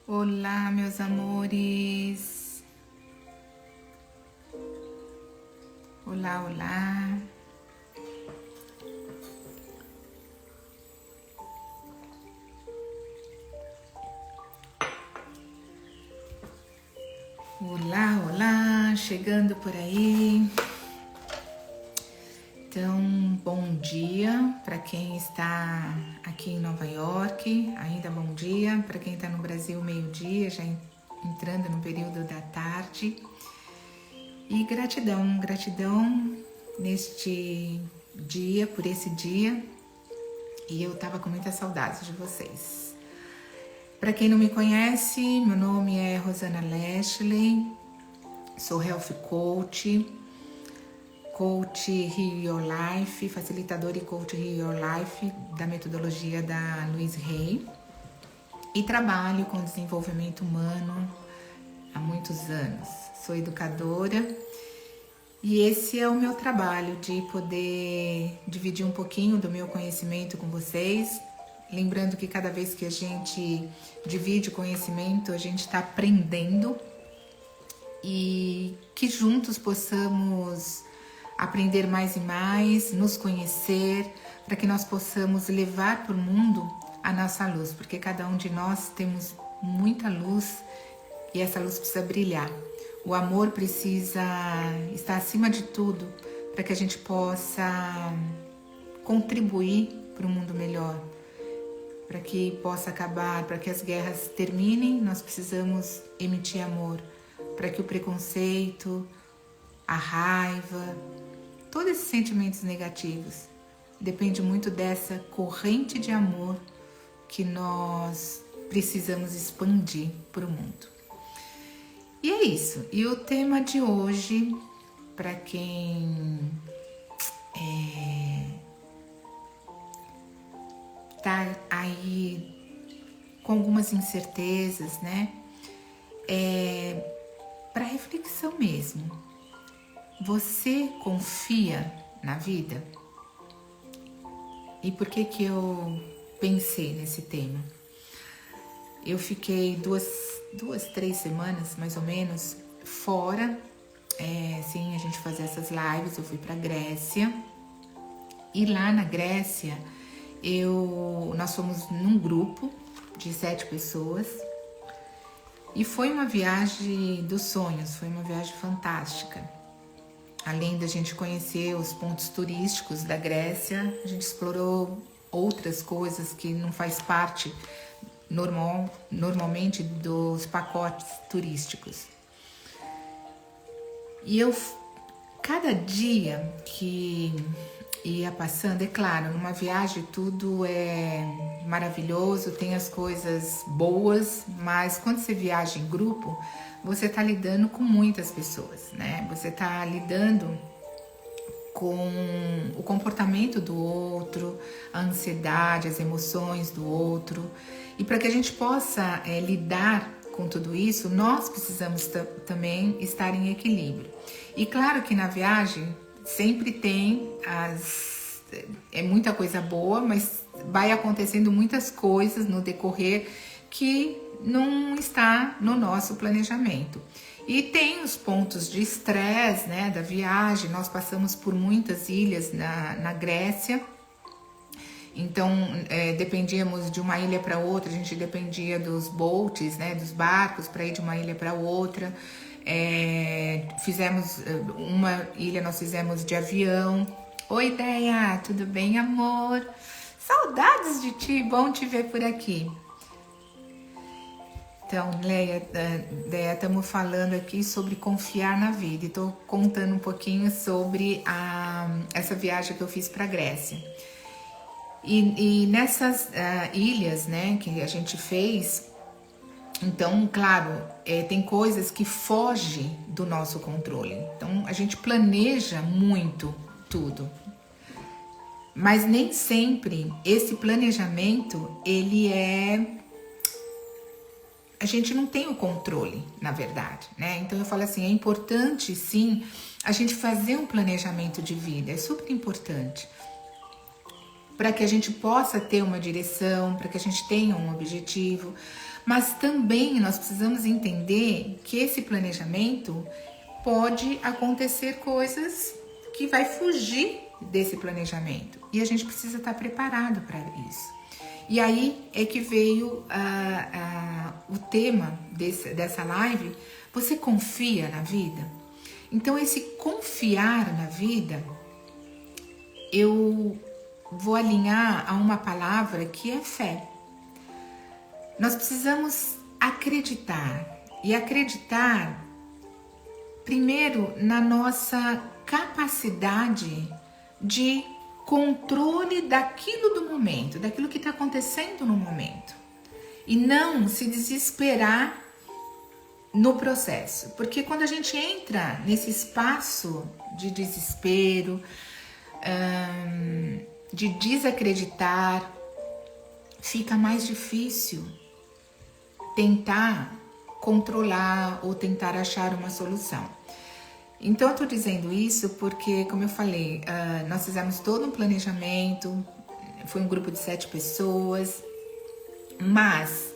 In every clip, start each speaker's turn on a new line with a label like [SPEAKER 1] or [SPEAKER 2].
[SPEAKER 1] Olá, meus amores. Olá, olá. Olá, olá. Chegando por aí. Então, bom dia para quem está aqui em Nova York. Ainda bom dia para quem está no Brasil, meio-dia, já entrando no período da tarde. E gratidão, gratidão neste dia, por esse dia. E eu tava com muita saudade de vocês. Para quem não me conhece, meu nome é Rosana Leshley, sou Health Coach, Coach Heal Your Life, facilitadora e Coach Heal Your Life da metodologia da Louise Hay. E trabalho com desenvolvimento humano há muitos anos. Sou educadora e esse é o meu trabalho, de poder dividir um pouquinho do meu conhecimento com vocês. Lembrando que cada vez que a gente divide o conhecimento, a gente está aprendendo e que juntos possamos aprender mais e mais, nos conhecer, para que nós possamos levar para o mundo a nossa luz, porque cada um de nós temos muita luz e essa luz precisa brilhar. O amor precisa estar acima de tudo para que a gente possa contribuir para um mundo melhor, para que possa acabar, para que as guerras terminem. Nós precisamos emitir amor, para que o preconceito, a raiva, todos esses sentimentos negativos, depende muito dessa corrente de amor que nós precisamos expandir para o mundo. E é isso. E o tema de hoje, para quem tá aí com algumas incertezas, né? É para reflexão mesmo. Você confia na vida? E por que eu pensei nesse tema? Eu fiquei duas, 3 semanas, mais ou menos, fora, sem a gente fazer essas lives. Eu fui para Grécia. E lá na Grécia, nós fomos num grupo de 7 pessoas. E foi uma viagem dos sonhos, foi uma viagem fantástica. Além da gente conhecer os pontos turísticos da Grécia, a gente explorou outras coisas que não faz parte normalmente dos pacotes turísticos. E cada dia que ia passando, é claro, numa viagem tudo é maravilhoso, tem as coisas boas, mas quando você viaja em grupo, você está lidando com muitas pessoas, né? Você está lidando com o comportamento do outro, a ansiedade, as emoções do outro. E para que a gente possa lidar com tudo isso, nós precisamos também estar em equilíbrio. E claro que na viagem sempre tem muita coisa boa, mas vai acontecendo muitas coisas no decorrer que não está no nosso planejamento. E tem os pontos de estresse, né, da viagem. Nós passamos por muitas ilhas na Grécia. Então, dependíamos de uma ilha para outra, a gente dependia dos boats, né, dos barcos, para ir de uma ilha para outra. Fizemos uma ilha, nós fizemos de avião. Oi, Deia, tudo bem, amor? Saudades de ti, bom te ver por aqui. Então, Deia, estamos falando aqui sobre confiar na vida. E estou contando um pouquinho sobre essa viagem que eu fiz para a Grécia. E nessas ilhas, né, que a gente fez, então, claro, tem coisas que fogem do nosso controle. Então, a gente planeja muito tudo. Mas nem sempre esse planejamento, a gente não tem o controle, na verdade, né? Então, eu falo assim, é importante, sim, a gente fazer um planejamento de vida. É super importante. para que a gente possa ter uma direção, para que a gente tenha um objetivo. Mas também nós precisamos entender que esse planejamento pode acontecer coisas que vai fugir desse planejamento. E a gente precisa estar preparado para isso. E aí é que veio o tema dessa live. Você confia na vida? Então, esse confiar na vida, eu vou alinhar a uma palavra que é fé. Nós precisamos acreditar. E acreditar, primeiro, na nossa capacidade de controle daquilo do momento, daquilo que está acontecendo no momento. E não se desesperar no processo. Porque quando a gente entra nesse espaço de desespero, de desacreditar, fica mais difícil tentar controlar ou tentar achar uma solução. Então, eu tô dizendo isso porque, como eu falei, nós fizemos todo um planejamento, foi um grupo de 7 pessoas, mas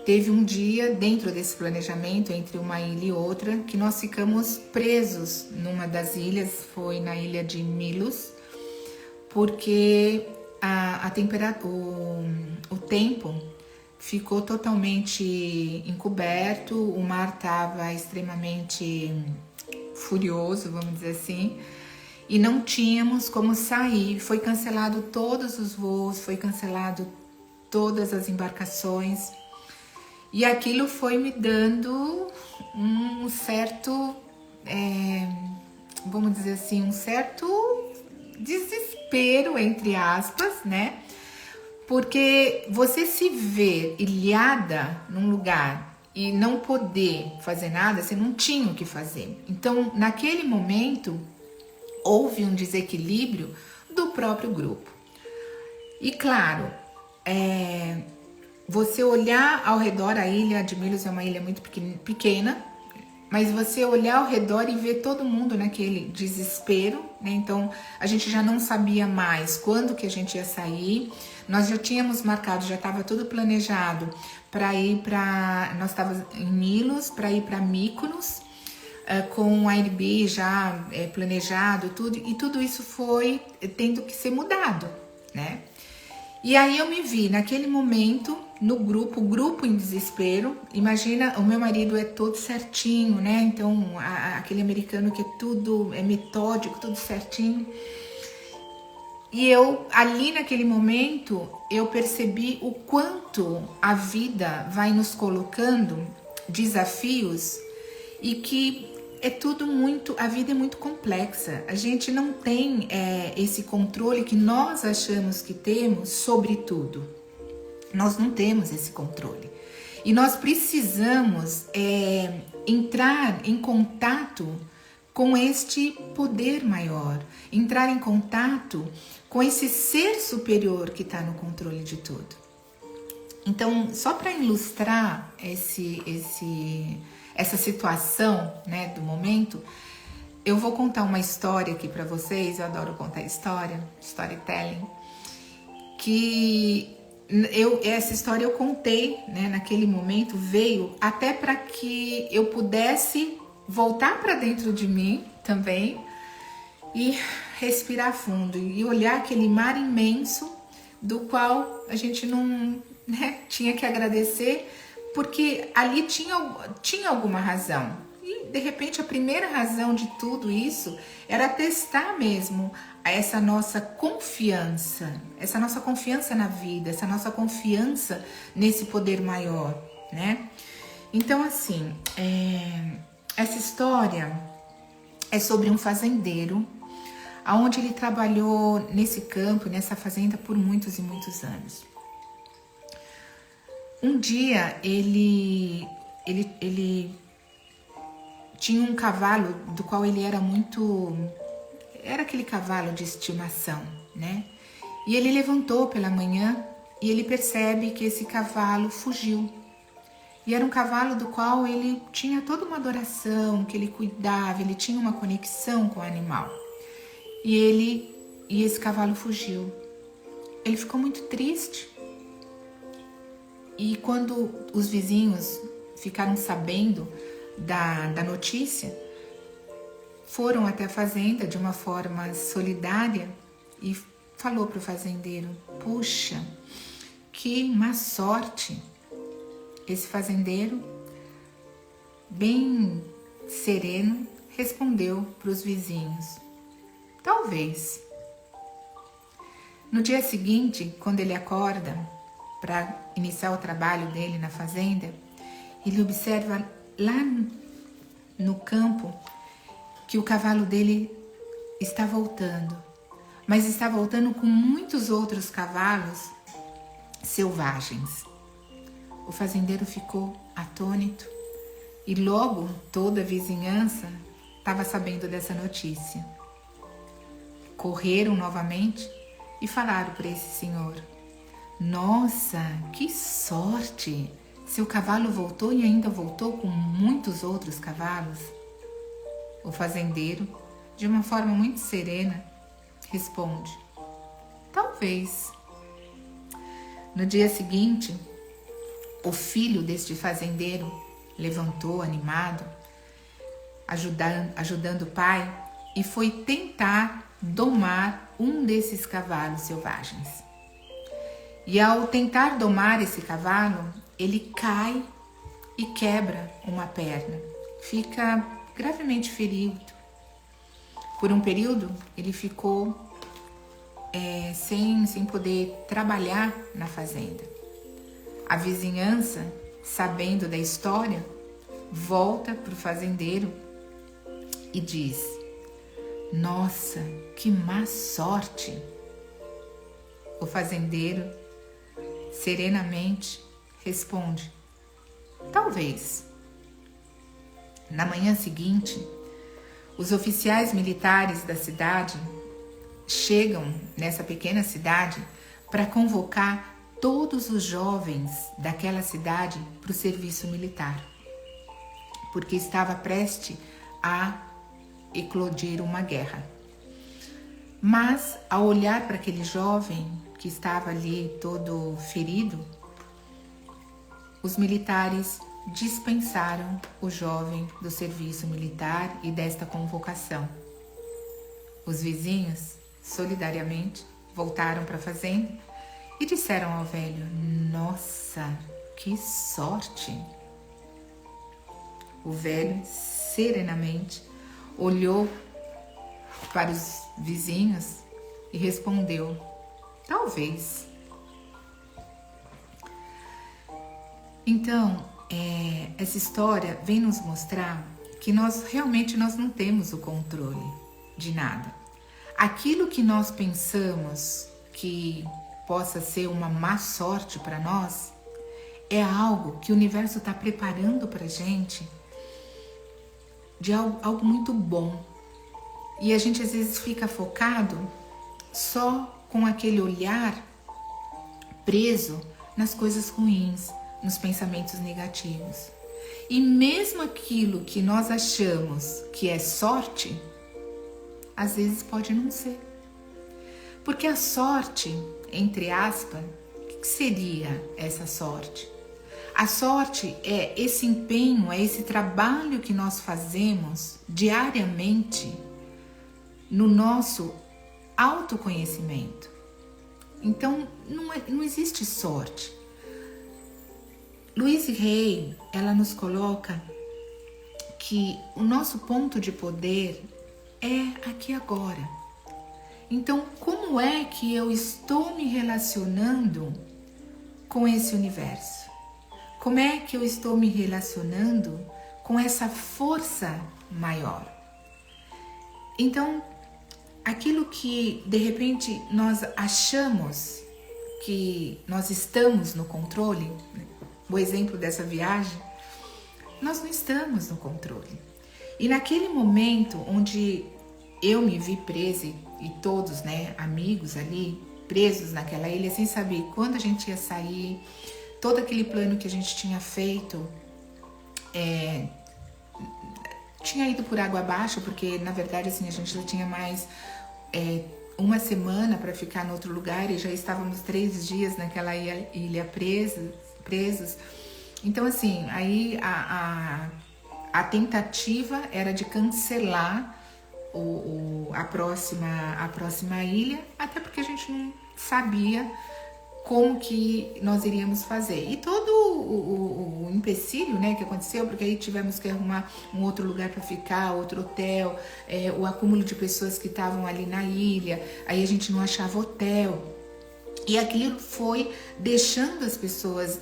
[SPEAKER 1] teve um dia dentro desse planejamento, entre uma ilha e outra, que nós ficamos presos numa das ilhas, foi na ilha de Milos, porque a temperatura, o tempo ficou totalmente encoberto, o mar estava extremamente furioso, vamos dizer assim, e não tínhamos como sair. Foi cancelado todos os voos, foi cancelado todas as embarcações, e aquilo foi me dando um certo, vamos dizer assim, um certo desespero, entre aspas, né? Porque você se ver ilhada num lugar e não poder fazer nada, você não tinha o que fazer. Então, naquele momento, houve um desequilíbrio do próprio grupo. E claro, você olhar ao redor, a ilha de Milos é uma ilha muito pequena, mas você olhar ao redor e ver todo mundo naquele desespero, né? Então, a gente já não sabia mais quando que a gente ia sair. Nós já tínhamos marcado, já estava tudo planejado para ir para... Nós estávamos em Milos, para ir para Mykonos, com o Airbnb já planejado, tudo. E tudo isso foi tendo que ser mudado, né? E aí eu me vi naquele momento no grupo, o grupo em desespero. Imagina, o meu marido é todo certinho, né? Então, aquele americano que é metódico, tudo certinho. E eu, ali naquele momento, eu percebi o quanto a vida vai nos colocando desafios e que é tudo muito, a vida é muito complexa. A gente não tem esse controle que nós achamos que temos sobre tudo. Nós não temos esse controle. E nós precisamos entrar em contato com este poder maior, entrar em contato com esse ser superior que está no controle de tudo. Então, só para ilustrar essa situação, né, do momento, eu vou contar uma história aqui para vocês. Eu adoro contar história, storytelling, que essa história eu contei, né, naquele momento, veio até para que eu pudesse voltar para dentro de mim também e respirar fundo e olhar aquele mar imenso do qual a gente não, né, tinha que agradecer, porque ali tinha alguma razão. E de repente a primeira razão de tudo isso era testar mesmo essa nossa confiança na vida, essa nossa confiança nesse poder maior, né? Então, assim, essa história é sobre um fazendeiro, onde ele trabalhou nesse campo, nessa fazenda, por muitos e muitos anos. Um dia ele tinha um cavalo do qual ele era aquele cavalo de estimação, né? E ele levantou pela manhã e ele percebe que esse cavalo fugiu. E era um cavalo do qual ele tinha toda uma adoração, que ele cuidava, ele tinha uma conexão com o animal. E esse cavalo fugiu. ele ficou muito triste. E quando os vizinhos ficaram sabendo da notícia, foram até a fazenda de uma forma solidária e falou para o fazendeiro: puxa, que má sorte. Esse fazendeiro, bem sereno, respondeu para os vizinhos: talvez. No dia seguinte, quando ele acorda para iniciar o trabalho dele na fazenda, ele observa lá no campo que o cavalo dele está voltando, mas está voltando com muitos outros cavalos selvagens. O fazendeiro ficou atônito e logo toda a vizinhança estava sabendo dessa notícia. Correram novamente e falaram para esse senhor: nossa, que sorte! Seu cavalo voltou e ainda voltou com muitos outros cavalos. O fazendeiro, de uma forma muito serena, responde: talvez. No dia seguinte, o filho deste fazendeiro levantou animado, ajudando o pai, e foi tentar domar um desses cavalos selvagens. E ao tentar domar esse cavalo, ele cai e quebra uma perna. Fica gravemente ferido. Por um período, ele ficou sem poder trabalhar na fazenda. A vizinhança, sabendo da história, volta para o fazendeiro e diz: nossa, que má sorte! O fazendeiro, serenamente, responde: talvez. Na manhã seguinte, os oficiais militares da cidade chegam nessa pequena cidade para convocar todos os jovens daquela cidade para o serviço militar, porque estava prestes a eclodir uma guerra. Mas, ao olhar para aquele jovem que estava ali todo ferido, os militares dispensaram o jovem do serviço militar e desta convocação. Os vizinhos, solidariamente, voltaram para a fazenda e disseram ao velho: nossa, que sorte! O velho, serenamente, olhou para os vizinhos e respondeu: talvez. Então, essa história vem nos mostrar que nós realmente não temos o controle de nada. Aquilo que nós pensamos que possa ser uma má sorte para nós é algo que o universo está preparando para a gente de algo muito bom. E a gente às vezes fica focado só com aquele olhar preso nas coisas ruins, nos pensamentos negativos. E mesmo aquilo que nós achamos que é sorte, às vezes pode não ser. Porque a sorte, entre aspas, o que seria essa sorte? A sorte é esse empenho, é esse trabalho que nós fazemos diariamente no nosso autoconhecimento. Então, não existe sorte. Louise Hay, ela nos coloca que o nosso ponto de poder é aqui agora. Então, como é que eu estou me relacionando com esse universo? Como é que eu estou me relacionando com essa força maior? Então, aquilo que de repente nós achamos que nós estamos no controle, o exemplo dessa viagem, nós não estamos no controle. E naquele momento onde eu me vi presa e todos, amigos ali, presos naquela ilha, sem saber quando a gente ia sair, todo aquele plano que a gente tinha feito tinha ido por água abaixo, porque na verdade assim, a gente já tinha mais uma semana para ficar no outro lugar e já estávamos 3 dias naquela ilha presos. Então, assim, aí a tentativa era de cancelar a próxima ilha, até porque a gente não sabia como que nós iríamos fazer. E todo o empecilho, né, que aconteceu, porque aí tivemos que arrumar um outro lugar para ficar, outro hotel, o acúmulo de pessoas que estavam ali na ilha, aí a gente não achava hotel. E aquilo foi deixando as pessoas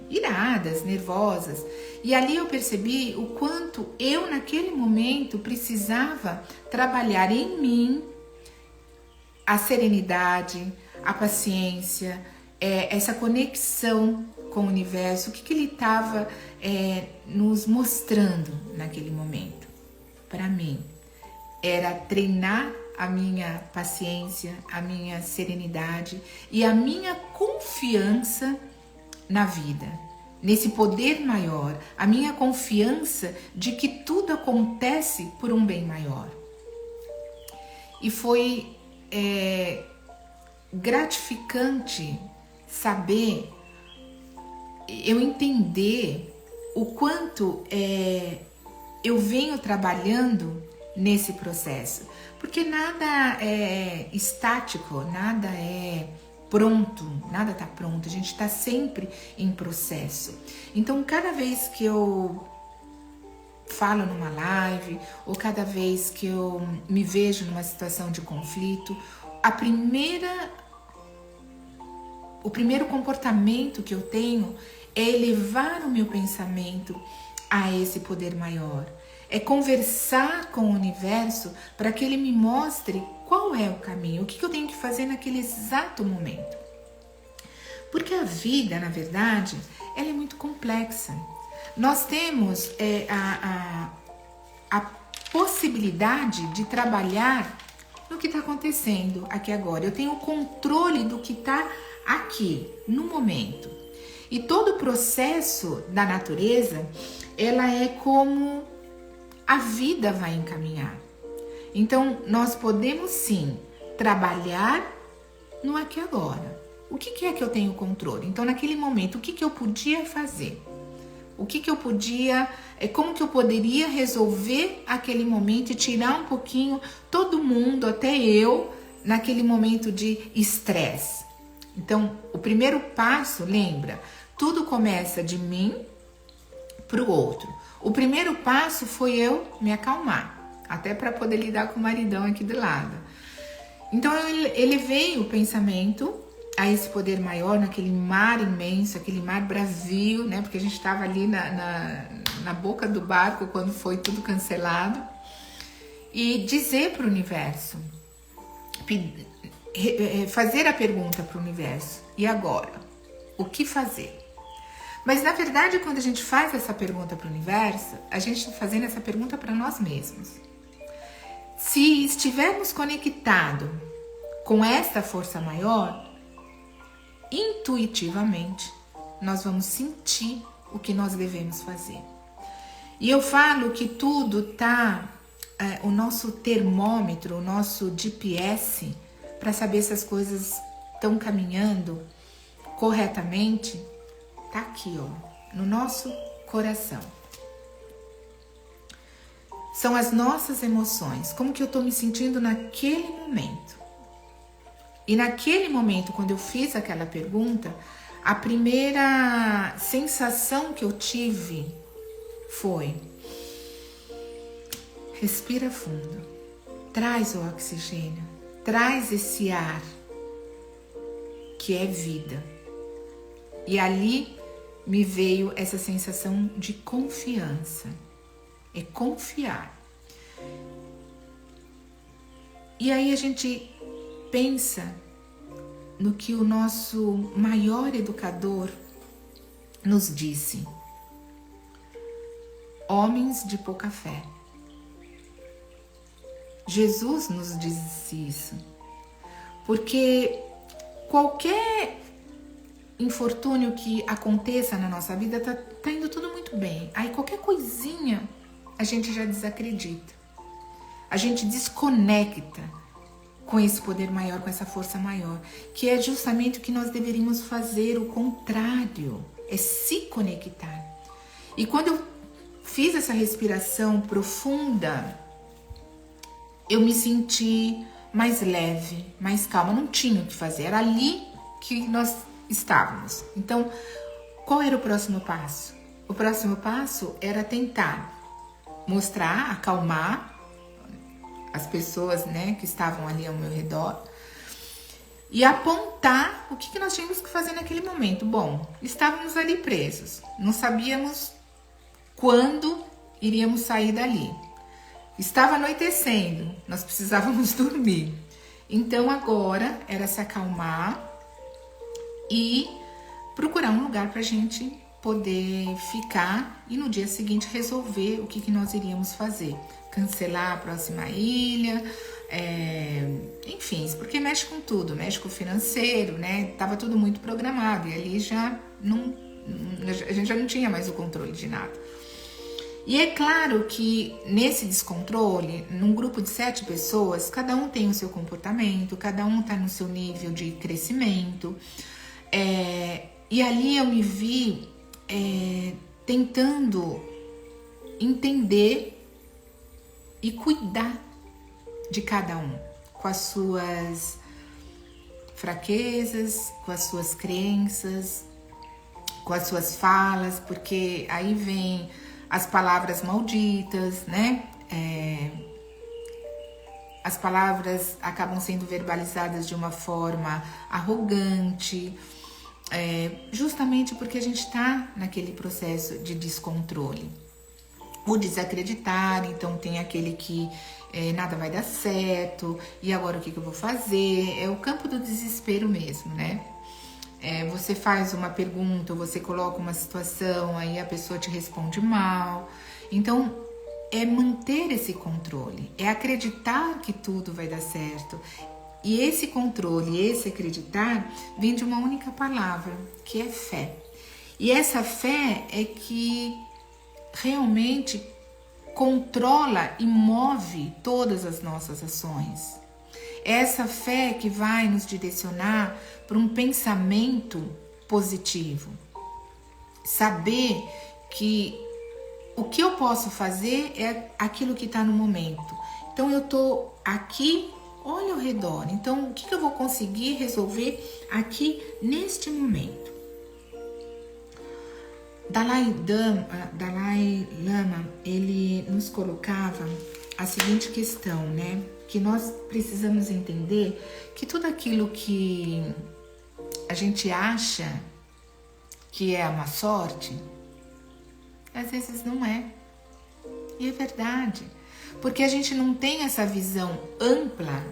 [SPEAKER 1] iradas, nervosas. E ali eu percebi o quanto eu, naquele momento, precisava trabalhar em mim a serenidade, a paciência, essa conexão com o universo, o que ele estava nos mostrando naquele momento. Para mim, era treinar a minha paciência, a minha serenidade e a minha confiança na vida, nesse poder maior, a minha confiança de que tudo acontece por um bem maior. E foi gratificante saber, eu entender o quanto eu venho trabalhando nesse processo, porque nada é estático, nada é pronto, nada está pronto, a gente está sempre em processo. Então, cada vez que eu falo numa live, ou cada vez que eu me vejo numa situação de conflito, o primeiro comportamento que eu tenho é elevar o meu pensamento a esse poder maior. É conversar com o universo para que ele me mostre qual é o caminho, o que eu tenho que fazer naquele exato momento. Porque a vida, na verdade, ela é muito complexa. Nós temos a possibilidade de trabalhar no que está acontecendo aqui agora. Eu tenho o controle do que está aqui, no momento. E todo o processo da natureza, ela é como a vida vai encaminhar. Então, nós podemos sim trabalhar no aqui e agora. O que é que eu tenho controle? Então, naquele momento, o que eu podia fazer? O que eu podia, como que eu poderia resolver aquele momento e tirar um pouquinho todo mundo, até eu, naquele momento de estresse. Então, o primeiro passo, lembra, tudo começa de mim para o outro. O primeiro passo foi eu me acalmar, até para poder lidar com o maridão aqui do lado. Então, eu elevei o pensamento a esse poder maior, naquele mar imenso, aquele mar bravio, né? Porque a gente estava ali na boca do barco quando foi tudo cancelado. E dizer para o universo, fazer a pergunta para o universo, e agora? O que fazer? Mas na verdade, quando a gente faz essa pergunta para o universo, a gente está fazendo essa pergunta para nós mesmos. Se estivermos conectados com esta força maior, intuitivamente, nós vamos sentir o que nós devemos fazer. E eu falo que tudo tá, o nosso termômetro, o nosso GPS, para saber se as coisas estão caminhando corretamente, tá aqui, ó, no nosso coração. São as nossas emoções, como que eu tô me sentindo naquele momento. E naquele momento, quando eu fiz aquela pergunta, a primeira sensação que eu tive foi: respira fundo, traz o oxigênio, traz esse ar que é vida. E ali me veio essa sensação de confiança, é confiar. E aí a gente pensa no que o nosso maior educador nos disse: homens de pouca fé. Jesus nos disse isso, porque qualquer infortúnio que aconteça na nossa vida, tá indo tudo muito bem. Aí qualquer coisinha a gente já desacredita, a gente desconecta com esse poder maior, com essa força maior, que é justamente o que nós deveríamos fazer, o contrário, é se conectar. E quando eu fiz essa respiração profunda, eu me senti mais leve, mais calma, não tinha o que fazer, era ali que nós estávamos. Então, qual era o próximo passo? O próximo passo era tentar mostrar, acalmar as pessoas, né, que estavam ali ao meu redor e apontar o que nós tínhamos que fazer naquele momento. Bom, estávamos ali presos, não sabíamos quando iríamos sair dali. Estava anoitecendo, nós precisávamos dormir. Então agora era se acalmar e procurar um lugar para a gente poder ficar e no dia seguinte resolver o que nós iríamos fazer. Cancelar a próxima ilha, enfim, porque mexe com tudo, mexe com o financeiro, né? Tava tudo muito programado e ali já não, a gente já não tinha mais o controle de nada. E é claro que nesse descontrole, num grupo de 7 pessoas, cada um tem o seu comportamento, cada um tá no seu nível de crescimento, e ali eu me vi tentando entender e cuidar de cada um, com as suas fraquezas, com as suas crenças, com as suas falas, porque aí vem as palavras malditas, né? As palavras acabam sendo verbalizadas de uma forma arrogante, justamente porque a gente está naquele processo de descontrole. O desacreditar, então tem aquele que nada vai dar certo, e agora o que eu vou fazer? É o campo do desespero mesmo, né? Você faz uma pergunta, você coloca uma situação, aí a pessoa te responde mal. Então, é manter esse controle, é acreditar que tudo vai dar certo. E esse controle, esse acreditar, vem de uma única palavra, que é fé. E essa fé é que realmente controla e move todas as nossas ações. Essa fé que vai nos direcionar para um pensamento positivo. Saber que o que eu posso fazer é aquilo que está no momento. Então eu estou aqui, olha ao redor. Então o que eu vou conseguir resolver aqui neste momento? Dalai Lama, ele nos colocava a seguinte questão, né? Que nós precisamos entender que tudo aquilo que a gente acha que é uma sorte, às vezes não é. E é verdade. Porque a gente não tem essa visão ampla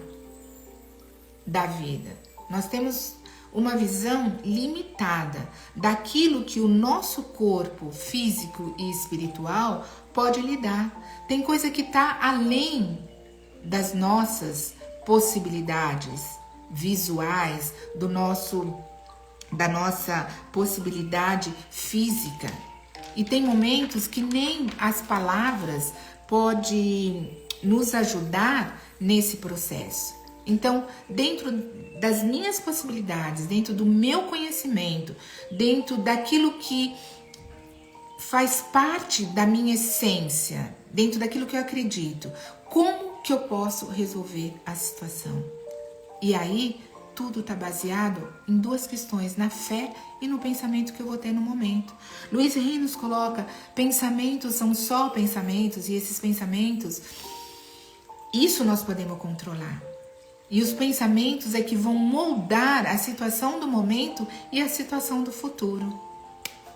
[SPEAKER 1] da vida. Nós temos uma visão limitada daquilo que o nosso corpo físico e espiritual pode lidar. Tem coisa que está além das nossas possibilidades visuais, da nossa possibilidade física. E tem momentos que nem as palavras podem nos ajudar nesse processo. Então, dentro das minhas possibilidades, dentro do meu conhecimento, dentro daquilo que faz parte da minha essência, dentro daquilo que eu acredito, como que eu posso resolver a situação? E aí, tudo está baseado em 2 questões, na fé e no pensamento que eu vou ter no momento. Luiz Hay nos coloca, pensamentos são só pensamentos, e esses pensamentos, isso nós podemos controlar. E os pensamentos é que vão moldar a situação do momento e a situação do futuro.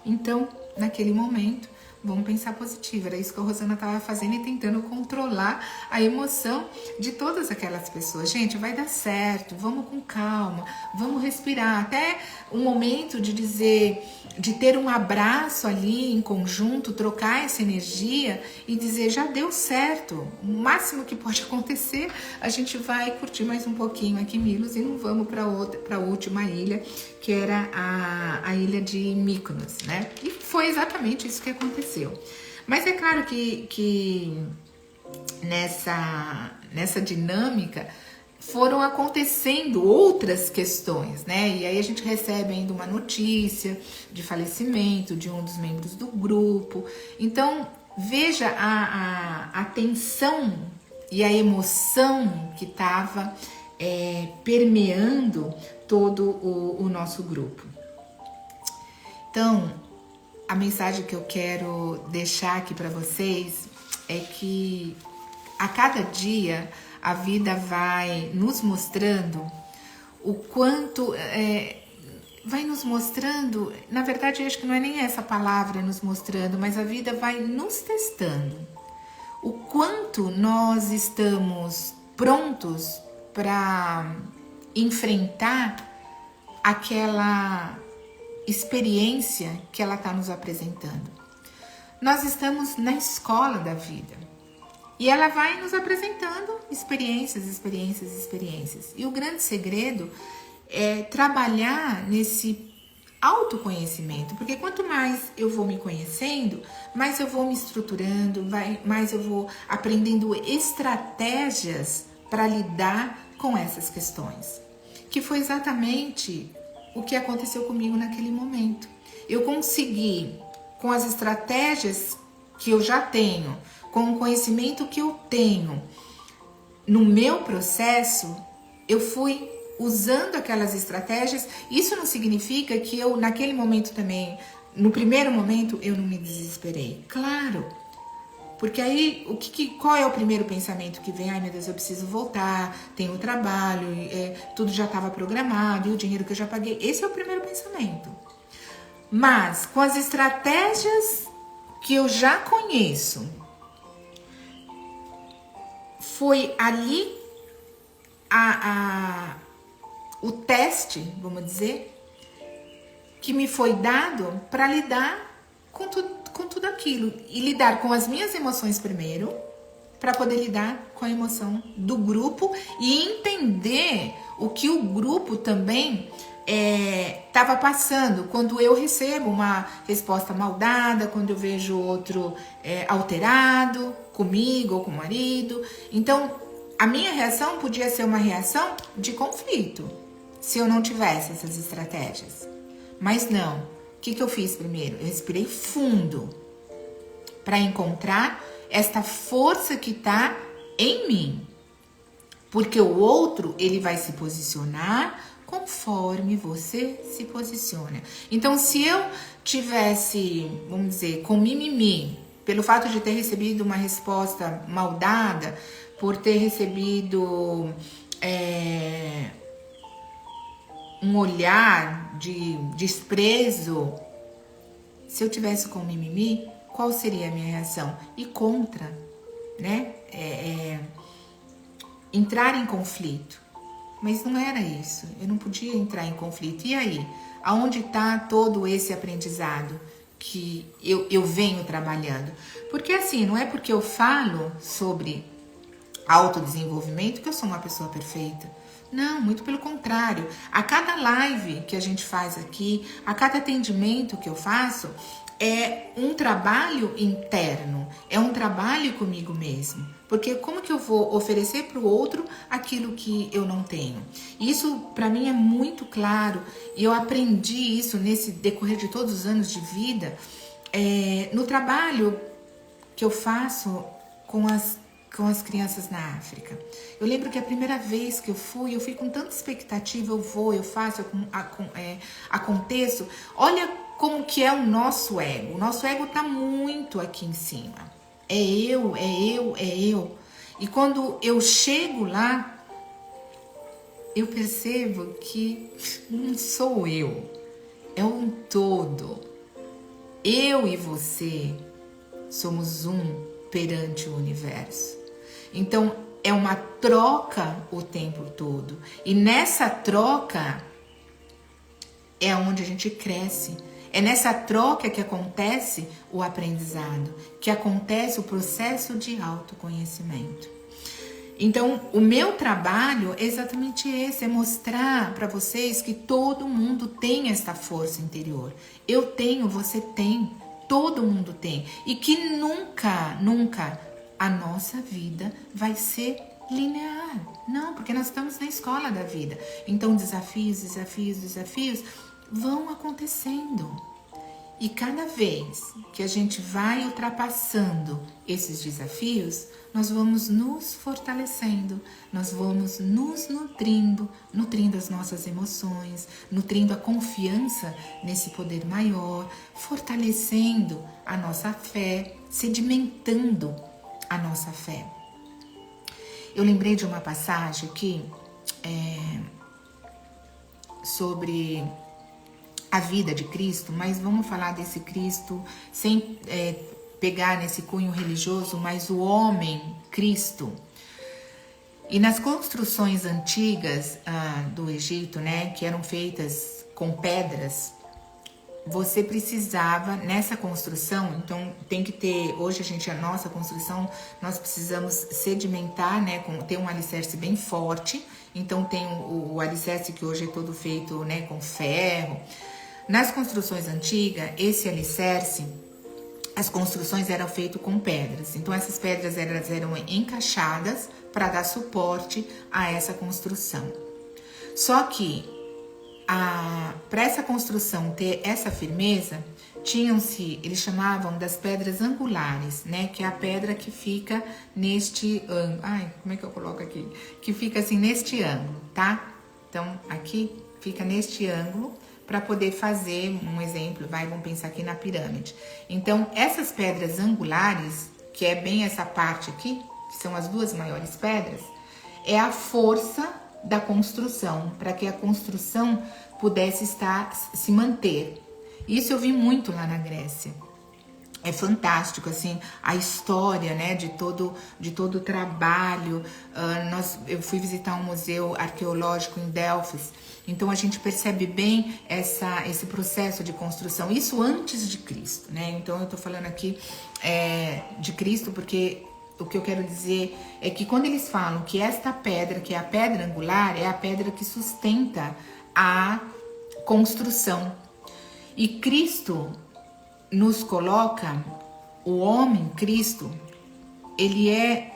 [SPEAKER 1] Então, naquele momento, vamos pensar positivo. Era isso que a Rosana estava fazendo e tentando controlar a emoção de todas aquelas pessoas. Gente, vai dar certo, vamos com calma, vamos respirar. Até um momento de dizer, de ter um abraço ali em conjunto, trocar essa energia e dizer, já deu certo. O máximo que pode acontecer, a gente vai curtir mais um pouquinho aqui, Milos, e não vamos para a última ilha, que era a ilha de Mykonos, né? E foi exatamente isso que aconteceu. Mas é claro que nessa dinâmica, foram acontecendo outras questões, né? E aí a gente recebe ainda uma notícia de falecimento de um dos membros do grupo. Então, veja a tensão e a emoção que estava permeando todo o nosso grupo. Então, a mensagem que eu quero deixar aqui para vocês é que a cada dia a vida vai nos mostrando o quanto... vai nos mostrando, na verdade eu acho que não é nem essa palavra nos mostrando, mas a vida vai nos testando. O quanto nós estamos prontos para enfrentar aquela experiência que ela está nos apresentando. Nós estamos na escola da vida e ela vai nos apresentando experiências. E o grande segredo é trabalhar nesse autoconhecimento, porque quanto mais eu vou me conhecendo, mais eu vou me estruturando, mais eu vou aprendendo estratégias para lidar com essas questões, que foi exatamente o que aconteceu comigo naquele momento. Eu consegui, com as estratégias que eu já tenho, com o conhecimento que eu tenho no meu processo, eu fui usando aquelas estratégias. Isso não significa que eu, naquele momento também, no primeiro momento, eu não me desesperei. Claro, porque aí, qual é o primeiro pensamento que vem? Ai, meu Deus, eu preciso voltar, tenho o trabalho, tudo já estava programado, e o dinheiro que eu já paguei. Esse é o primeiro pensamento. Mas, com as estratégias que eu já conheço, foi ali o teste, vamos dizer, que me foi dado para lidar com tudo aquilo. E lidar com as minhas emoções primeiro, para poder lidar com a emoção do grupo e entender o que o grupo também estava passando. Quando eu recebo uma resposta mal dada, quando eu vejo outro alterado comigo ou com o marido. Então, a minha reação podia ser uma reação de conflito, se eu não tivesse essas estratégias. Mas não. O que eu fiz primeiro? Eu respirei fundo para encontrar esta força que está em mim. Porque o outro, ele vai se posicionar conforme você se posiciona. Então, se eu tivesse, vamos dizer, com mimimi, pelo fato de ter recebido uma resposta mal dada, por ter recebido um olhar de desprezo, se eu tivesse com mimimi, qual seria a minha reação? Ir contra, né? Entrar em conflito. Mas não era isso, eu não podia entrar em conflito. E aí? Aonde está todo esse aprendizado que eu venho trabalhando? Porque assim, não é porque eu falo sobre autodesenvolvimento que eu sou uma pessoa perfeita. Não, muito pelo contrário. A cada live que a gente faz aqui, a cada atendimento que eu faço, é um trabalho interno, é um trabalho comigo mesmo. Porque como que eu vou oferecer para o outro aquilo que eu não tenho? Isso para mim é muito claro e eu aprendi isso nesse decorrer de todos os anos de vida, no trabalho que eu faço com as crianças na África. Eu lembro que a primeira vez que eu fui com tanta expectativa, eu faço, aconteço. Olha como que é o nosso ego. O nosso ego tá muito aqui em cima. É eu. E quando eu chego lá, eu percebo que não sou eu. É um todo. Eu e você somos um perante o universo. Então, é uma troca o tempo todo. E nessa troca é onde a gente cresce. É nessa troca que acontece o aprendizado, que acontece o processo de autoconhecimento. Então, o meu trabalho é exatamente esse, é mostrar para vocês que todo mundo tem esta força interior. Eu tenho, você tem, todo mundo tem. E que nunca a nossa vida vai ser linear. Não, porque nós estamos na escola da vida. Então, desafios vão acontecendo. E cada vez que a gente vai ultrapassando esses desafios, nós vamos nos fortalecendo, nós vamos nos nutrindo as nossas emoções, nutrindo a confiança nesse poder maior, fortalecendo a nossa fé, sedimentando a nossa fé. Eu lembrei de uma passagem aqui sobre a vida de Cristo, mas vamos falar desse Cristo sem pegar nesse cunho religioso, mas o homem Cristo. E nas construções antigas do Egito, né, que eram feitas com pedras, você precisava, nessa construção, então tem que ter, hoje a nossa construção, nós precisamos sedimentar, né, ter um alicerce bem forte, então tem o alicerce que hoje é todo feito, né, com ferro. Nas construções antigas, esse alicerce, as construções eram feitas com pedras, então essas pedras eram encaixadas para dar suporte a essa construção. Só que para essa construção ter essa firmeza, eles chamavam das pedras angulares, né? Que é a pedra que fica neste ângulo. Ai, como é que eu coloco aqui? Que fica assim neste ângulo, tá? Então, aqui fica neste ângulo para poder fazer um exemplo. Vamos pensar aqui na pirâmide. Então, essas pedras angulares, que é bem essa parte aqui, que são as duas maiores pedras, é a força da construção, para que a construção pudesse se manter. Isso eu vi muito lá na Grécia. É fantástico, assim, a história, né, de todo o trabalho. Eu fui visitar um museu arqueológico em Delfos, então a gente percebe bem esse processo de construção, isso antes de Cristo, né? Então eu tô falando aqui de Cristo porque o que eu quero dizer é que quando eles falam que esta pedra, que é a pedra angular, é a pedra que sustenta a construção. E Cristo nos coloca, o homem Cristo, ele é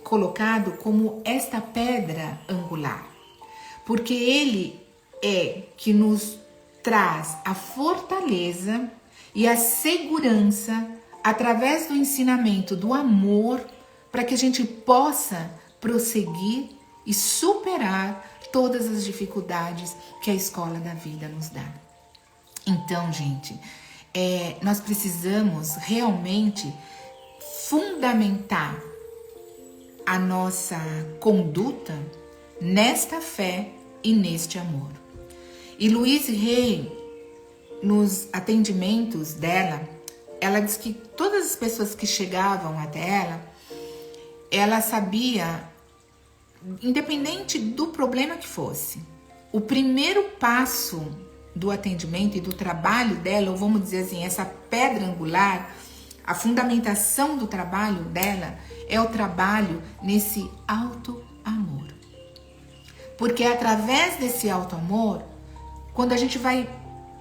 [SPEAKER 1] colocado como esta pedra angular, porque ele é que nos traz a fortaleza e a segurança através do ensinamento do amor, para que a gente possa prosseguir e superar todas as dificuldades que a escola da vida nos dá. Então, gente, nós precisamos realmente fundamentar a nossa conduta nesta fé e neste amor. E Louise Hay, nos atendimentos dela, ela diz que todas as pessoas que chegavam até ela sabia, independente do problema que fosse, o primeiro passo do atendimento e do trabalho dela, ou vamos dizer assim, essa pedra angular, a fundamentação do trabalho dela é o trabalho nesse alto amor. Porque é através desse alto amor, quando a gente vai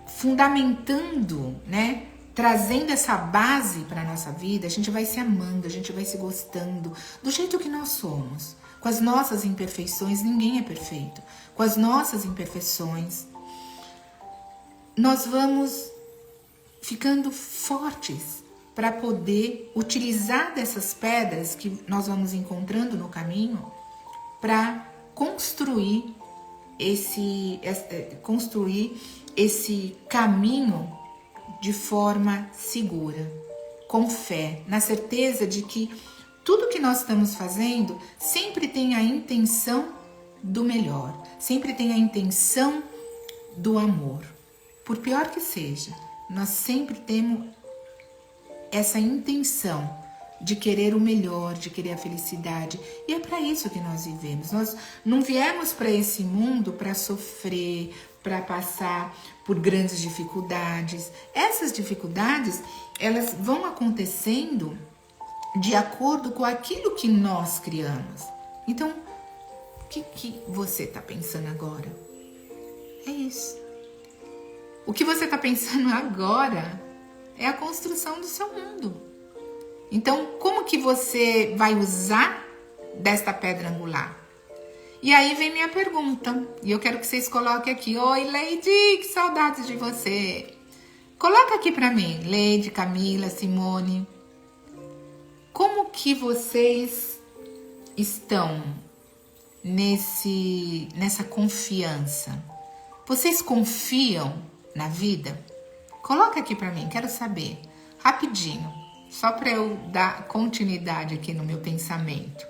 [SPEAKER 1] fundamentando, né, trazendo essa base para a nossa vida, a gente vai se amando, a gente vai se gostando do jeito que nós somos. Com as nossas imperfeições, ninguém é perfeito. Com as nossas imperfeições, nós vamos ficando fortes para poder utilizar dessas pedras que nós vamos encontrando no caminho para construir esse caminho de forma segura, com fé, na certeza de que tudo que nós estamos fazendo sempre tem a intenção do melhor, sempre tem a intenção do amor. Por pior que seja, nós sempre temos essa intenção de querer o melhor, de querer a felicidade. E é para isso que nós vivemos. Nós não viemos para esse mundo para sofrer, para passar por grandes dificuldades. Essas dificuldades, elas vão acontecendo de acordo com aquilo que nós criamos. Então, o que você está pensando agora? É isso. O que você está pensando agora é a construção do seu mundo. Então, como que você vai usar desta pedra angular? E aí vem minha pergunta, e eu quero que vocês coloquem aqui. Oi, Lady, que saudades de você. Coloca aqui pra mim, Lady, Camila, Simone. Como que vocês estão nessa confiança? Vocês confiam na vida? Coloca aqui pra mim, quero saber. Rapidinho, só pra eu dar continuidade aqui no meu pensamento.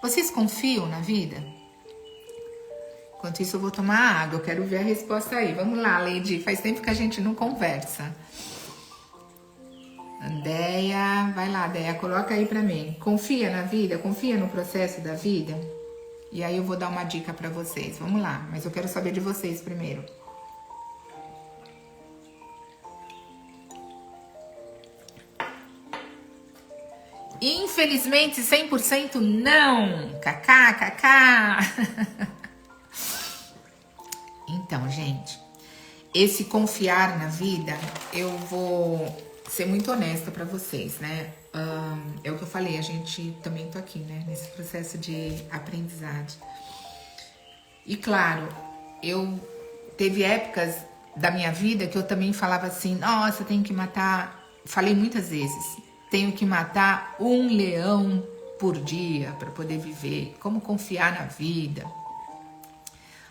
[SPEAKER 1] Vocês confiam na vida? Enquanto isso eu vou tomar água, eu quero ver a resposta aí. Vamos lá, Lady, faz tempo que a gente não conversa. Deia, vai lá, Deia, coloca aí pra mim. Confia na vida? Confia no processo da vida? E aí eu vou dar uma dica pra vocês. Vamos lá, mas eu quero saber de vocês primeiro. Infelizmente, 100% não. Cacá, cacá. Então, gente, esse confiar na vida, eu vou ser muito honesta pra vocês, né? É o que eu falei, a gente também tô aqui, né? Nesse processo de aprendizagem. E claro, teve épocas da minha vida que eu também falava assim, nossa, tenho que matar, falei muitas vezes, tenho que matar um leão por dia para poder viver. Como confiar na vida?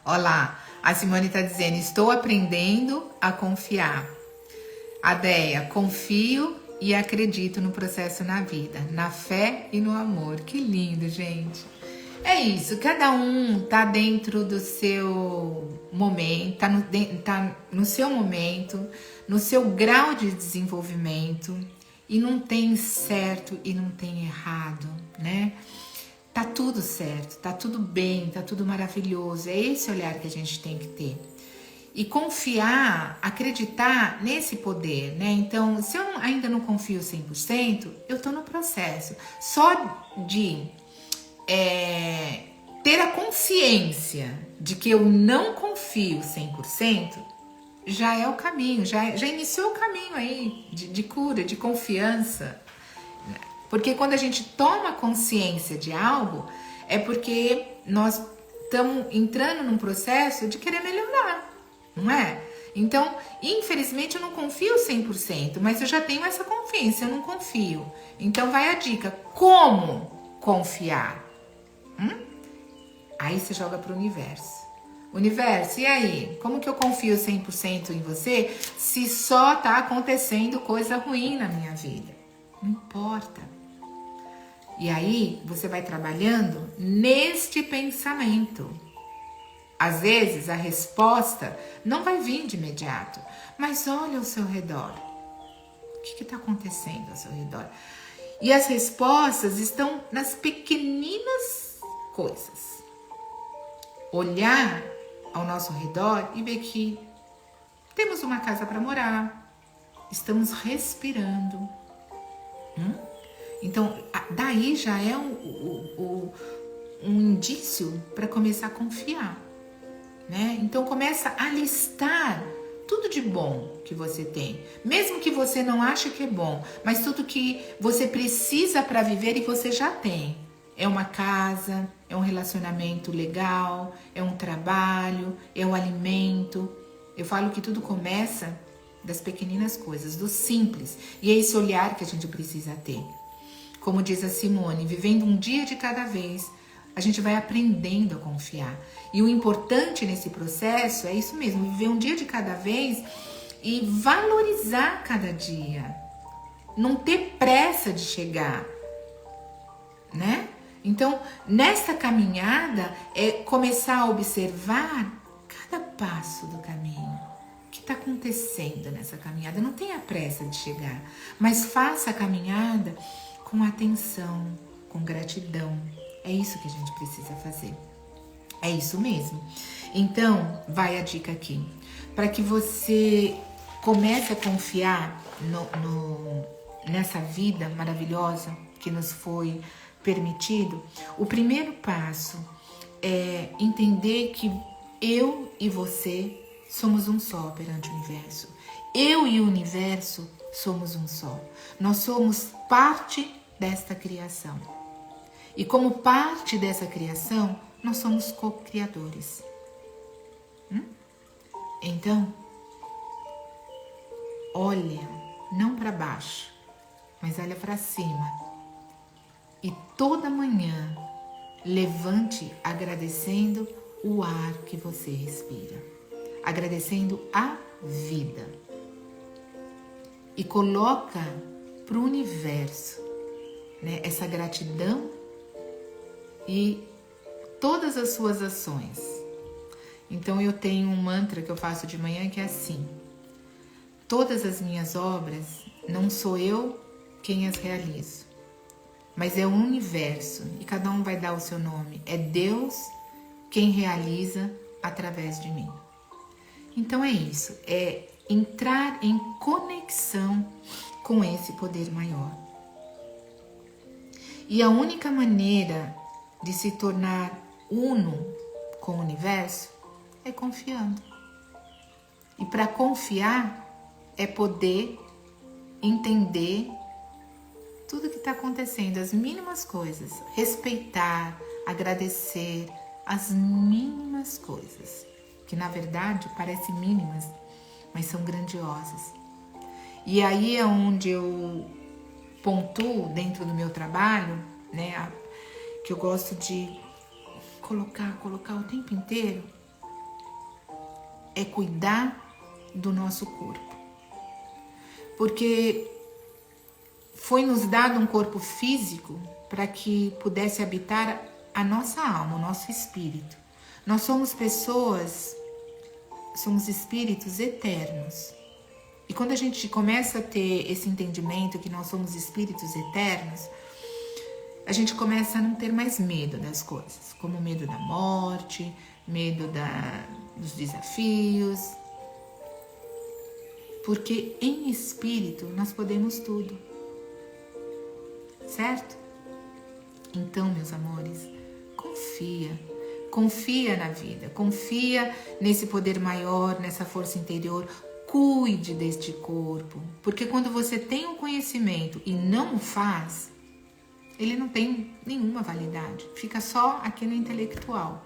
[SPEAKER 1] Olha lá, a Simone tá dizendo, estou aprendendo a confiar. A Deia, confio e acredito no processo na vida, na fé e no amor. Que lindo, gente. É isso, cada um tá dentro do seu momento, tá no seu momento, no seu grau de desenvolvimento, e não tem certo e não tem errado, né? Tá tudo certo, tá tudo bem, tá tudo maravilhoso. É esse olhar que a gente tem que ter. E confiar, acreditar nesse poder, né? Então, se eu ainda não confio 100%, eu tô no processo. Só de ter a consciência de que eu não confio 100%, já é o caminho, já iniciou o caminho aí de cura, de confiança. Porque quando a gente toma consciência de algo, é porque nós estamos entrando num processo de querer melhorar, não é? Então, infelizmente, eu não confio 100%, mas eu já tenho essa confiança, eu não confio. Então, vai a dica, como confiar? Aí você joga para o universo. Universo, e aí? Como que eu confio 100% em você se só tá acontecendo coisa ruim na minha vida? Não importa. E aí, você vai trabalhando neste pensamento. Às vezes, a resposta não vai vir de imediato, mas olha ao seu redor. O que está acontecendo ao seu redor? E as respostas estão nas pequeninas coisas. Olhar ao nosso redor e ver que temos uma casa para morar, estamos respirando. Então, daí já é um indício para começar a confiar, né? Então, começa a listar tudo de bom que você tem, mesmo que você não ache que é bom, mas tudo que você precisa para viver e você já tem. É uma casa, é um relacionamento legal, é um trabalho, é um alimento. Eu falo que tudo começa das pequeninas coisas, do simples. E é esse olhar que a gente precisa ter. Como diz a Simone, vivendo um dia de cada vez, a gente vai aprendendo a confiar. E o importante nesse processo é isso mesmo, viver um dia de cada vez e valorizar cada dia. Não ter pressa de chegar, né? Então, nessa caminhada, é começar a observar cada passo do caminho. O que está acontecendo nessa caminhada? Não tenha pressa de chegar, mas faça a caminhada com atenção, com gratidão. É isso que a gente precisa fazer. É isso mesmo. Então, vai a dica aqui. Para que você comece a confiar nessa vida maravilhosa que nos foi permitido, o primeiro passo é entender que eu e você somos um só perante o universo. Eu e o universo somos um só. Nós somos parte desta criação. E como parte dessa criação, nós somos co-criadores. Então, olha, não para baixo, mas olha para cima. E toda manhã, levante agradecendo o ar que você respira, agradecendo a vida. E coloca para o universo, né, essa gratidão e todas as suas ações. Então eu tenho um mantra que eu faço de manhã que é assim: todas as minhas obras não sou eu quem as realizo, mas é o universo, e cada um vai dar o seu nome. É Deus quem realiza através de mim. Então é isso, é entrar em conexão com esse poder maior. E a única maneira de se tornar uno com o universo é confiando. E para confiar é poder entender tudo que está acontecendo, as mínimas coisas, respeitar, agradecer as mínimas coisas, que na verdade parecem mínimas, mas são grandiosas. E aí é onde eu pontuo dentro do meu trabalho, né, que eu gosto de colocar o tempo inteiro, é cuidar do nosso corpo. Porque foi nos dado um corpo físico para que pudesse habitar a nossa alma, o nosso espírito. Nós somos pessoas, somos espíritos eternos. E quando a gente começa a ter esse entendimento que nós somos espíritos eternos, a gente começa a não ter mais medo das coisas, como medo da morte, medo dos desafios. Porque em espírito nós podemos tudo, certo? Então, meus amores, confia na vida, confia nesse poder maior, nessa força interior. Cuide deste corpo, porque quando você tem um conhecimento e não o faz, ele não tem nenhuma validade, fica só aqui no intelectual.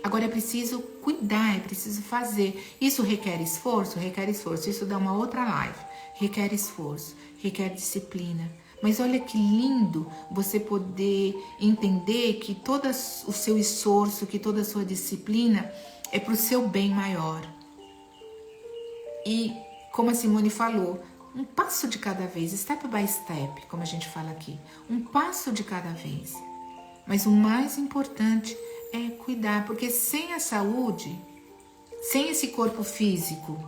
[SPEAKER 1] Agora é preciso cuidar, é preciso fazer. Isso requer esforço? Requer esforço. Isso dá uma outra live. Requer esforço, requer disciplina. Mas olha que lindo você poder entender que todo o seu esforço, que toda a sua disciplina é para o seu bem maior. E, como a Simone falou, um passo de cada vez, step by step, como a gente fala aqui. Um passo de cada vez. Mas o mais importante é cuidar, porque sem a saúde, sem esse corpo físico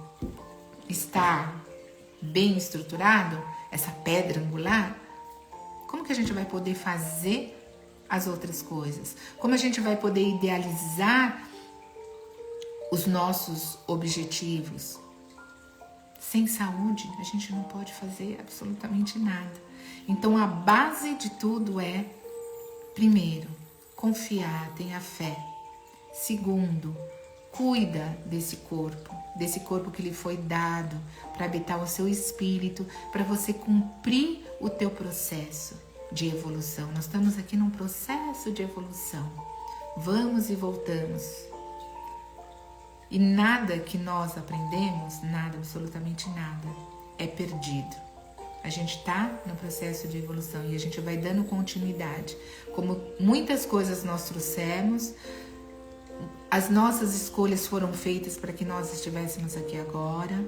[SPEAKER 1] estar bem estruturado, essa pedra angular, como que a gente vai poder fazer as outras coisas? Como a gente vai poder idealizar os nossos objetivos? Sem saúde, a gente não pode fazer absolutamente nada. Então, a base de tudo é, primeiro, confiar, tenha fé. Segundo, cuida desse corpo que lhe foi dado para habitar o seu espírito, para você cumprir o teu processo de evolução. Nós estamos aqui num processo de evolução. Vamos e voltamos. E nada que nós aprendemos, nada, absolutamente nada, é perdido. A gente está no processo de evolução e a gente vai dando continuidade. Como muitas coisas nós trouxemos, as nossas escolhas foram feitas para que nós estivéssemos aqui agora.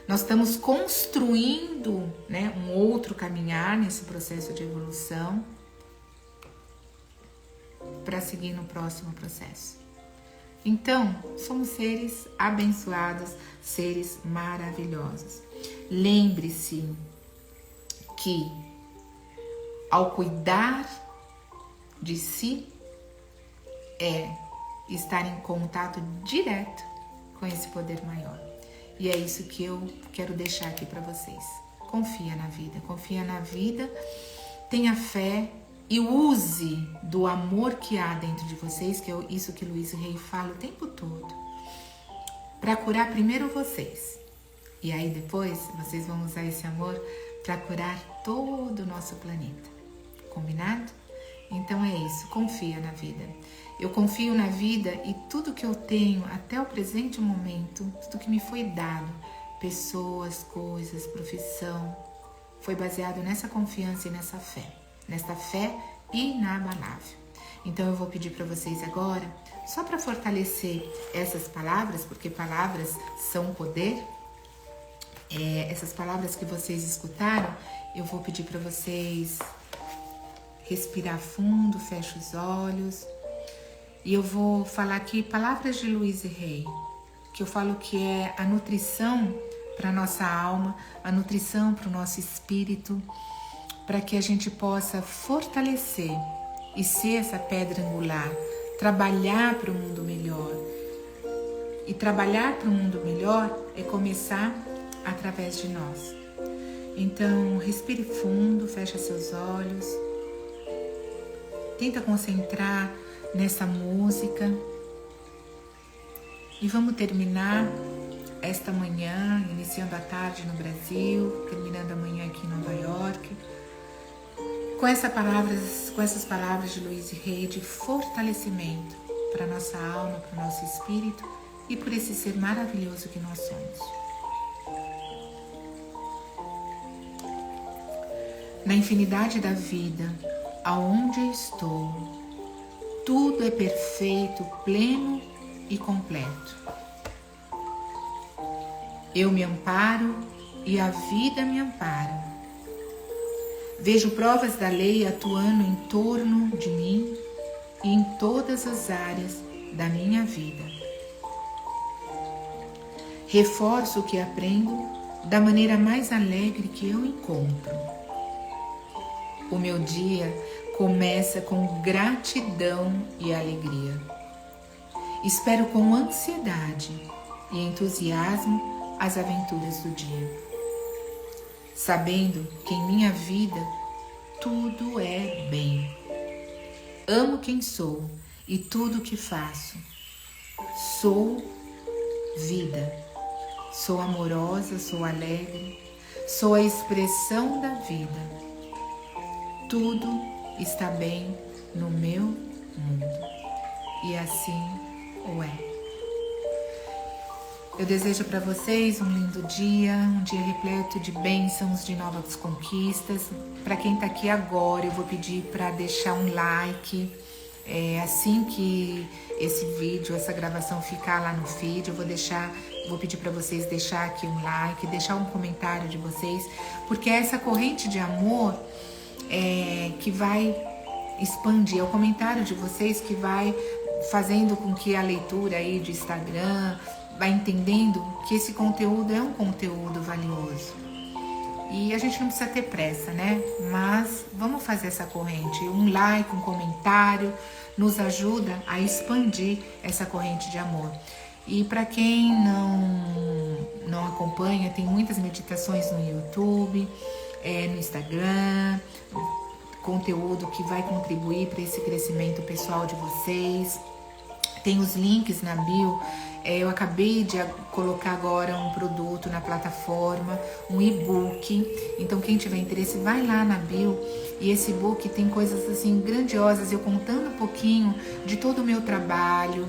[SPEAKER 1] Nós estamos construindo, né, um outro caminhar nesse processo de evolução para seguir no próximo processo. Então, somos seres abençoados, seres maravilhosos. Lembre-se que, ao cuidar de si, é estar em contato direto com esse poder maior. E é isso que eu quero deixar aqui para vocês. Confia na vida, tenha fé e use do amor que há dentro de vocês, que é isso que Louise Hay fala o tempo todo, para curar primeiro vocês. E aí depois vocês vão usar esse amor para curar todo o nosso planeta. Combinado? Então é isso, confia na vida. Eu confio na vida e tudo que eu tenho até o presente momento, tudo que me foi dado, pessoas, coisas, profissão, foi baseado nessa confiança e nessa fé inabalável. Então eu vou pedir para vocês agora, só para fortalecer essas palavras, porque palavras são poder, essas palavras que vocês escutaram, eu vou pedir para vocês respirar fundo, fecha os olhos. E eu vou falar aqui palavras de Louise Hay, que eu falo que é a nutrição para a nossa alma, a nutrição para o nosso espírito, para que a gente possa fortalecer e ser essa pedra angular, trabalhar para um mundo melhor. E trabalhar para um mundo melhor é começar através de nós. Então, respire fundo, fecha seus olhos, tenta concentrar nessa música e vamos terminar esta manhã, iniciando a tarde no Brasil, terminando amanhã aqui em Nova York, com essas palavras de Louise Hay de fortalecimento para a nossa alma, para o nosso espírito e por esse ser maravilhoso que nós somos. Na infinidade da vida, aonde eu estou, tudo é perfeito, pleno e completo. Eu me amparo e a vida me ampara. Vejo provas da lei atuando em torno de mim e em todas as áreas da minha vida. Reforço o que aprendo da maneira mais alegre que eu encontro. O meu dia começa com gratidão e alegria. Espero com ansiedade e entusiasmo as aventuras do dia, sabendo que em minha vida tudo é bem. Amo quem sou e tudo o que faço. Sou vida. Sou amorosa, sou alegre, sou a expressão da vida. Tudo está bem no meu mundo. E assim o é. Eu desejo para vocês um lindo dia, um dia repleto de bênçãos, de novas conquistas. Para quem está aqui agora, eu vou pedir para deixar um like. Assim que esse vídeo, essa gravação ficar lá no feed, vou pedir para vocês deixar aqui um like, deixar um comentário de vocês, porque é essa corrente de amor que vai expandir, é o comentário de vocês que vai fazendo com que a leitura aí de Instagram vai entendendo que esse conteúdo é um conteúdo valioso. E a gente não precisa ter pressa, né? Mas vamos fazer essa corrente. Um like, um comentário nos ajuda a expandir essa corrente de amor. E para quem não acompanha, tem muitas meditações no YouTube, no Instagram, conteúdo que vai contribuir para esse crescimento pessoal de vocês. Tem os links na bio. Eu acabei de colocar agora um produto na plataforma, um e-book. Então quem tiver interesse, vai lá na bio. E esse e-book tem coisas assim grandiosas, eu contando um pouquinho de todo o meu trabalho,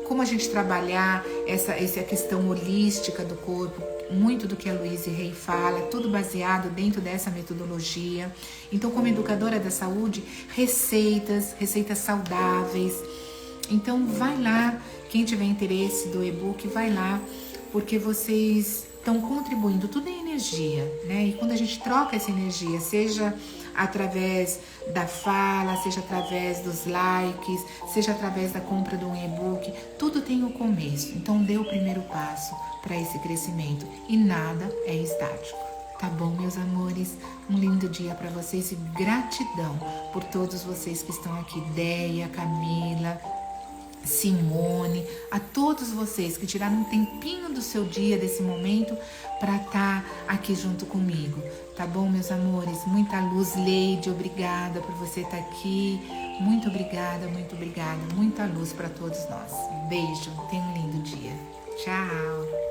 [SPEAKER 1] como a gente trabalhar essa questão holística do corpo, muito do que a Louise Hay fala, tudo baseado dentro dessa metodologia. Então, como educadora da saúde, receitas saudáveis. Então, vai lá, quem tiver interesse do e-book, vai lá, porque vocês estão contribuindo, tudo é energia, né? E quando a gente troca essa energia, seja através da fala, seja através dos likes, seja através da compra de um e-book, tudo tem um começo. Então dê o primeiro passo para esse crescimento e nada é estático. Tá bom, meus amores? Um lindo dia para vocês e gratidão por todos vocês que estão aqui, Deia, Camila, Simone, a todos vocês que tiraram um tempinho do seu dia, desse momento, para estar aqui junto comigo, tá bom, meus amores? Muita luz, Leide, obrigada por você estar aqui, muito obrigada, muita luz para todos nós. Beijo, tenha um lindo dia, tchau!